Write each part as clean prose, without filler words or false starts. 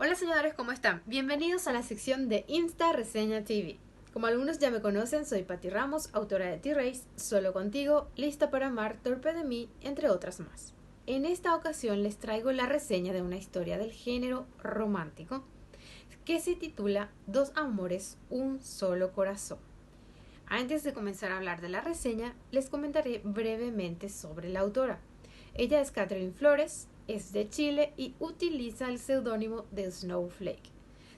Hola señores, ¿cómo están? Bienvenidos a la sección de Insta Reseña TV. Como algunos ya me conocen, soy Patti Ramos, autora de T-Race, Solo Contigo, Lista para Amar, Torpe de mí, entre otras más. En esta ocasión les traigo la reseña de una historia del género romántico que se titula Dos amores, un solo corazón. Antes de comenzar a hablar de la reseña, les comentaré brevemente sobre la autora. Ella es Catherine Flores, es de Chile y utiliza el seudónimo de Snowflake.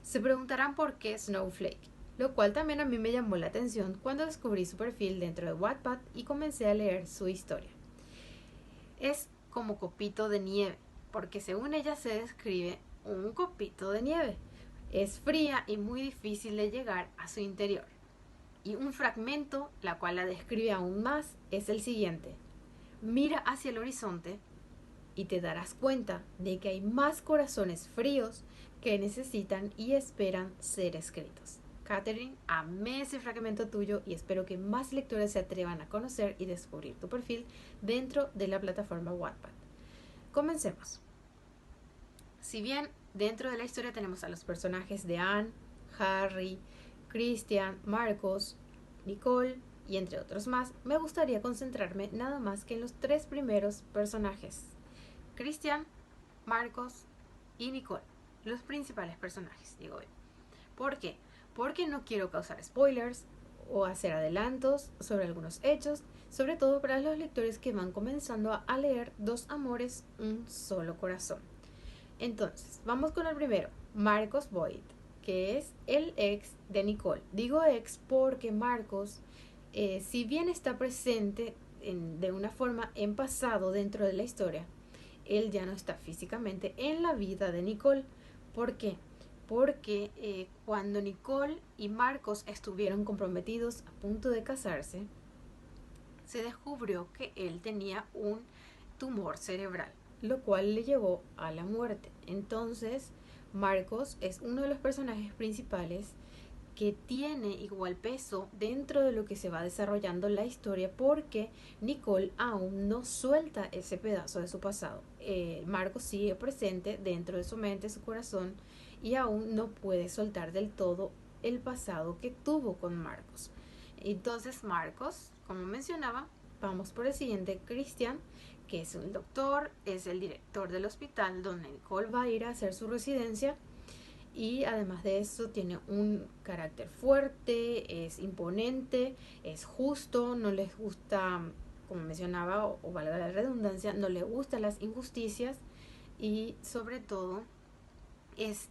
Se preguntarán por qué Snowflake, lo cual también a mí me llamó la atención cuando descubrí su perfil dentro de Wattpad y comencé a leer su historia. Es como copito de nieve, porque según ella se describe un copito de nieve. Es fría y muy difícil de llegar a su interior. Y un fragmento, la cual la describe aún más, es el siguiente. Mira hacia el horizonte y te darás cuenta de que hay más corazones fríos que necesitan y esperan ser escritos. Catherine, amé ese fragmento tuyo y espero que más lectores se atrevan a conocer y descubrir tu perfil dentro de la plataforma Wattpad. Comencemos. Si bien dentro de la historia tenemos a los personajes de Anne, Harry, Christian, Marcos, Nicole y entre otros más, me gustaría concentrarme nada más que en los tres primeros personajes. Christian, Marcos y Nicole, los principales personajes, digo yo. ¿Por qué? Porque no quiero causar spoilers o hacer adelantos sobre algunos hechos, sobre todo para los lectores que van comenzando a leer Dos amores, un solo corazón. Entonces, vamos con el primero, Marcos Boyd, que es el ex de Nicole. Digo ex porque Marcos, si bien está presente de una forma en pasado dentro de la historia, él ya no está físicamente en la vida de Nicole. ¿Por qué? Porque cuando Nicole y Marcos estuvieron comprometidos a punto de casarse, se descubrió que él tenía un tumor cerebral, lo cual le llevó a la muerte. Entonces, Marcos es uno de los personajes principales que tiene igual peso dentro de lo que se va desarrollando la historia porque Nicole aún no suelta ese pedazo de su pasado. Marcos sigue presente dentro de su mente, su corazón y aún no puede soltar del todo el pasado que tuvo con Marcos. Entonces Marcos, como mencionaba, vamos por el siguiente, Christian, que es un doctor, es el director del hospital donde Nicole va a ir a hacer su residencia y además de eso tiene un carácter fuerte, es imponente, es justo, no les gusta, como mencionaba, o valga la redundancia, no le gustan las injusticias y sobre todo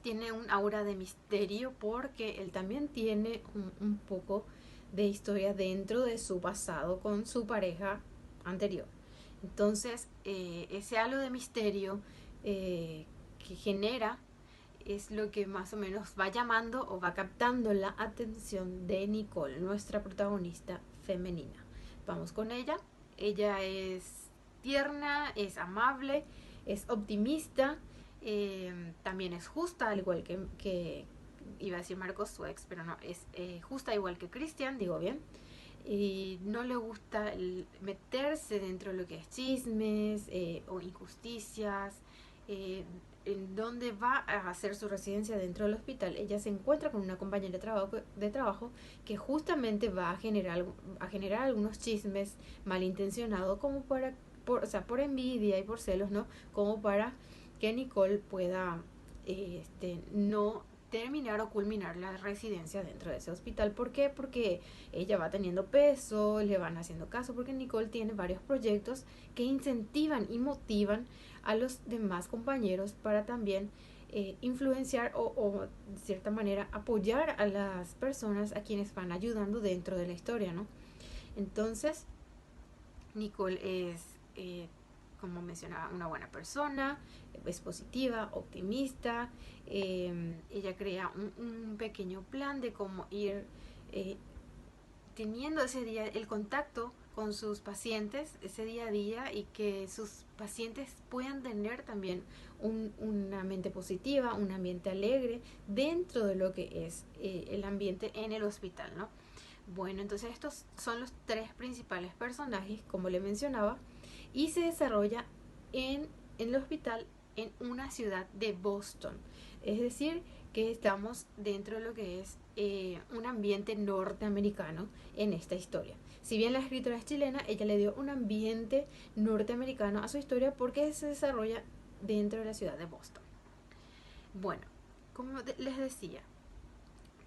tiene un aura de misterio porque él también tiene un poco de historia dentro de su pasado con su pareja anterior. Entonces, ese halo de misterio que genera es lo que más o menos va llamando o va captando la atención de Nicole, nuestra protagonista femenina. Vamos con ella. Ella es tierna, es amable, es optimista, también es justa, al igual que iba a decir Marcos, su ex, pero no, es justa igual que Christian, digo bien. Y no le gusta meterse dentro de lo que es chismes o injusticias. En donde va a hacer su residencia dentro del hospital, ella se encuentra con una compañera de trabajo que justamente va a generar algunos chismes malintencionados como o sea, por envidia y por celos, ¿no? Como para que Nicole pueda no terminar o culminar la residencia dentro de ese hospital. ¿Por qué? Porque ella va teniendo peso, le van haciendo caso, porque Nicole tiene varios proyectos que incentivan y motivan a los demás compañeros para también influenciar o de cierta manera apoyar a las personas a quienes van ayudando dentro de la historia, ¿no? Entonces, Nicole es, como mencionaba, una buena persona, es positiva, optimista. Ella crea un pequeño plan de cómo ir eh, teniendo ese día el contacto con sus pacientes ese día a día y que sus pacientes puedan tener también una mente positiva, un ambiente alegre dentro de lo que es el ambiente en el hospital, ¿no? Bueno, entonces estos son los tres principales personajes, como le mencionaba, y se desarrolla en el hospital en una ciudad de Boston. Es decir, que estamos dentro de lo que es un ambiente norteamericano en esta historia. Si bien la escritora es chilena, ella le dio un ambiente norteamericano a su historia porque se desarrolla dentro de la ciudad de Boston. Bueno, como les decía,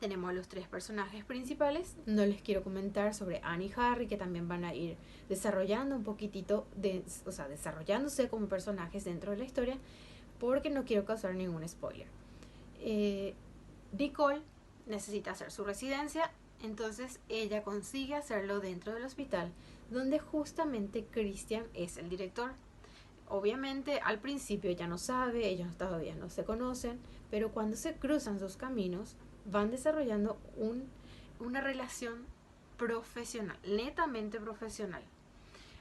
tenemos a los tres personajes principales. No les quiero comentar sobre Anne y Harry, que también van a ir desarrollando un poquitito, desarrollándose como personajes dentro de la historia, porque no quiero causar ningún spoiler. Nicole necesita hacer su residencia, entonces ella consigue hacerlo dentro del hospital, donde justamente Christian es el director. Obviamente al principio ella no sabe, ellos todavía no se conocen, pero cuando se cruzan sus caminos van desarrollando una relación profesional, netamente profesional.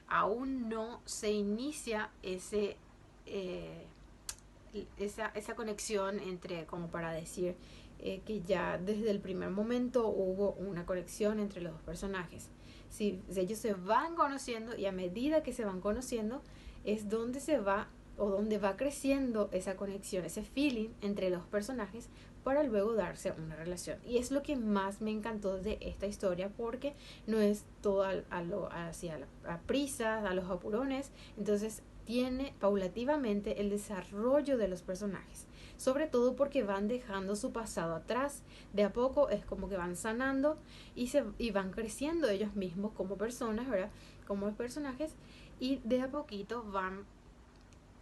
Aún no se inicia esa conexión entre, como para decir que ya desde el primer momento hubo una conexión entre los dos personajes. Si ellos se van conociendo, y a medida que se van conociendo es donde se va o donde va creciendo esa conexión, ese feeling entre los personajes, para luego darse una relación. Y es lo que más me encantó de esta historia, porque no es todo a prisas, a los apurones. Entonces tiene paulativamente el desarrollo de los personajes, sobre todo porque van dejando su pasado atrás. De a poco es como que van sanando y van creciendo ellos mismos como personas, ¿verdad? Como personajes, y de a poquito van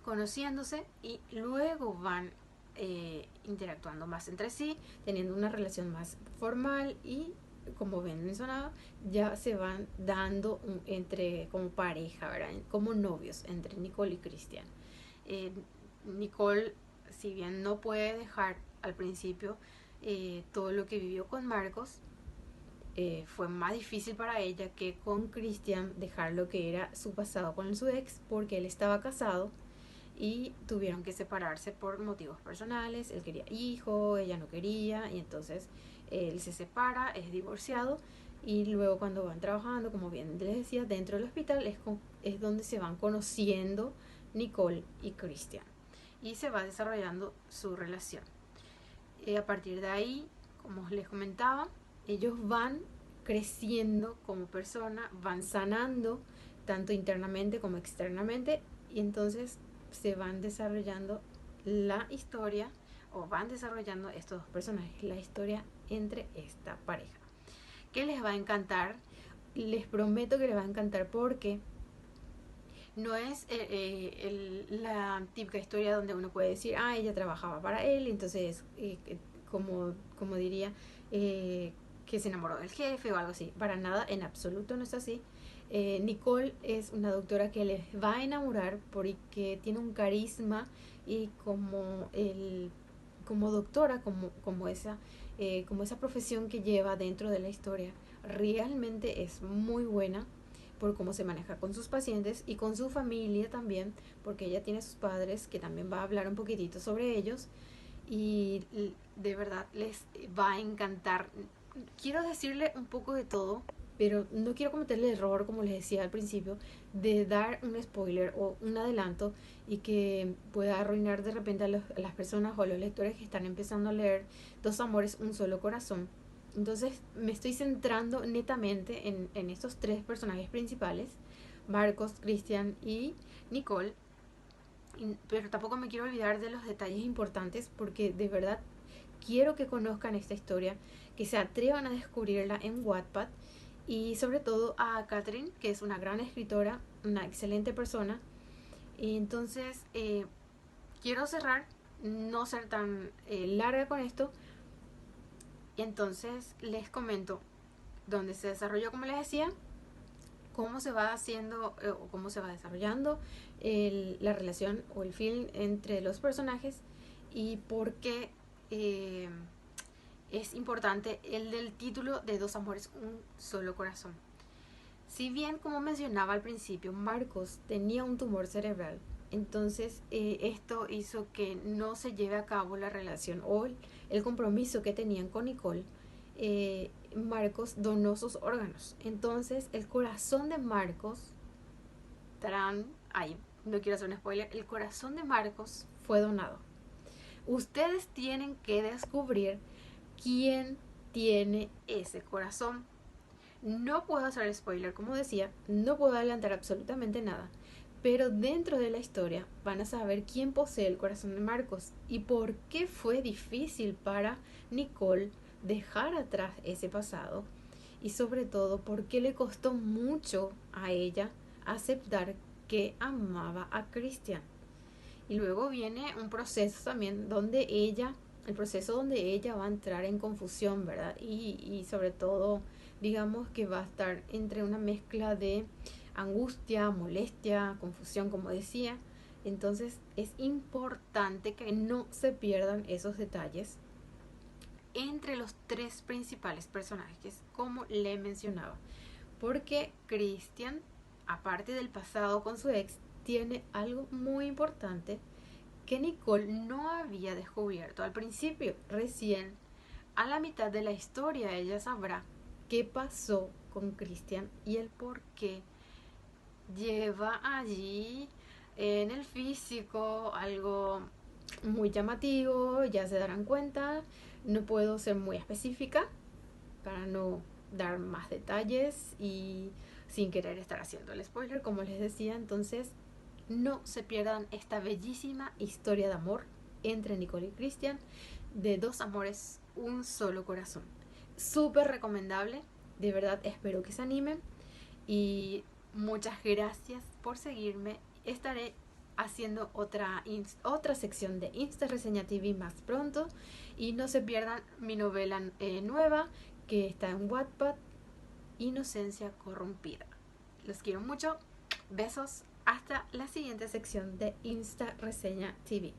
conociéndose y luego van interactuando más entre sí, teniendo una relación más formal, y como ven mencionado, ya se van dando como pareja, ¿verdad? Como novios entre Nicole y Christian. Nicole, si bien no puede dejar al principio todo lo que vivió con Marcos, fue más difícil para ella que con Christian dejar lo que era su pasado con su ex, porque él estaba casado y tuvieron que separarse por motivos personales. Él quería hijo, ella no quería, y entonces él se separa, es divorciado, y luego cuando van trabajando, como bien les decía, dentro del hospital es donde se van conociendo Nicole y Christian, y se va desarrollando su relación. A partir de ahí, como les comentaba, ellos van creciendo como persona, van sanando tanto internamente como externamente, y entonces se van desarrollando la historia, o van desarrollando estos dos personajes, la historia entre esta pareja, que les va a encantar. Les prometo que les va a encantar, porque no es la típica historia donde uno puede decir, ella trabajaba para él, entonces como diría, que se enamoró del jefe o algo así. Para nada, en absoluto no es así. Nicole es una doctora que les va a enamorar porque tiene un carisma, y como doctora, como esa profesión que lleva dentro de la historia, realmente es muy buena por cómo se maneja con sus pacientes y con su familia también, porque ella tiene sus padres, que también va a hablar un poquitito sobre ellos, y de verdad les va a encantar. Quiero decirle un poco de todo, pero no quiero cometer el error, como les decía al principio, de dar un spoiler o un adelanto, y que pueda arruinar de repente a las personas o a los lectores que están empezando a leer Dos amores, un solo corazón. Entonces me estoy centrando netamente en estos tres personajes principales, Marcos, Christian y Nicole, pero tampoco me quiero olvidar de los detalles importantes, porque de verdad quiero que conozcan esta historia, que se atrevan a descubrirla en Wattpad, y sobre todo a Catherine, que es una gran escritora, una excelente persona. Y entonces quiero cerrar, no ser tan larga con esto, y entonces les comento dónde se desarrolló, como les decía, cómo se va haciendo o cómo se va desarrollando la relación o el film entre los personajes, y por qué es importante el del título de Dos amores, un solo corazón. Si bien, como mencionaba al principio, Marcos tenía un tumor cerebral, entonces esto hizo que no se lleve a cabo la relación o el compromiso que tenían con Nicole. Marcos donó sus órganos. Entonces el corazón de Marcos, no quiero hacer un spoiler, el corazón de Marcos fue donado. Ustedes tienen que descubrir quién tiene ese corazón. No puedo hacer spoiler, como decía, no puedo adelantar absolutamente nada, pero dentro de la historia van a saber quién posee el corazón de Marcos y por qué fue difícil para Nicole dejar atrás ese pasado, y sobre todo por qué le costó mucho a ella aceptar que amaba a Christian. Y luego viene un proceso también donde el proceso donde ella va a entrar en confusión, ¿verdad? Y sobre todo, digamos que va a estar entre una mezcla de angustia, molestia, confusión, como decía. Entonces es importante que no se pierdan esos detalles entre los tres principales personajes, como le mencionaba. Porque Christian, aparte del pasado con su ex, tiene algo muy importante que Nicole no había descubierto al principio. Recién a la mitad de la historia ella sabrá qué pasó con Christian y el por qué lleva allí en el físico algo muy llamativo. Ya se darán cuenta, no puedo ser muy específica para no dar más detalles y sin querer estar haciendo el spoiler, como les decía. Entonces no se pierdan esta bellísima historia de amor entre Nicole y Christian, de dos amores, un solo corazón. Súper recomendable, de verdad espero que se animen y muchas gracias por seguirme. Estaré haciendo otra sección de Insta Reseña TV más pronto, y no se pierdan mi novela nueva que está en Wattpad, Inocencia Corrompida. Los quiero mucho, besos, hasta la siguiente sección de Insta Reseña TV.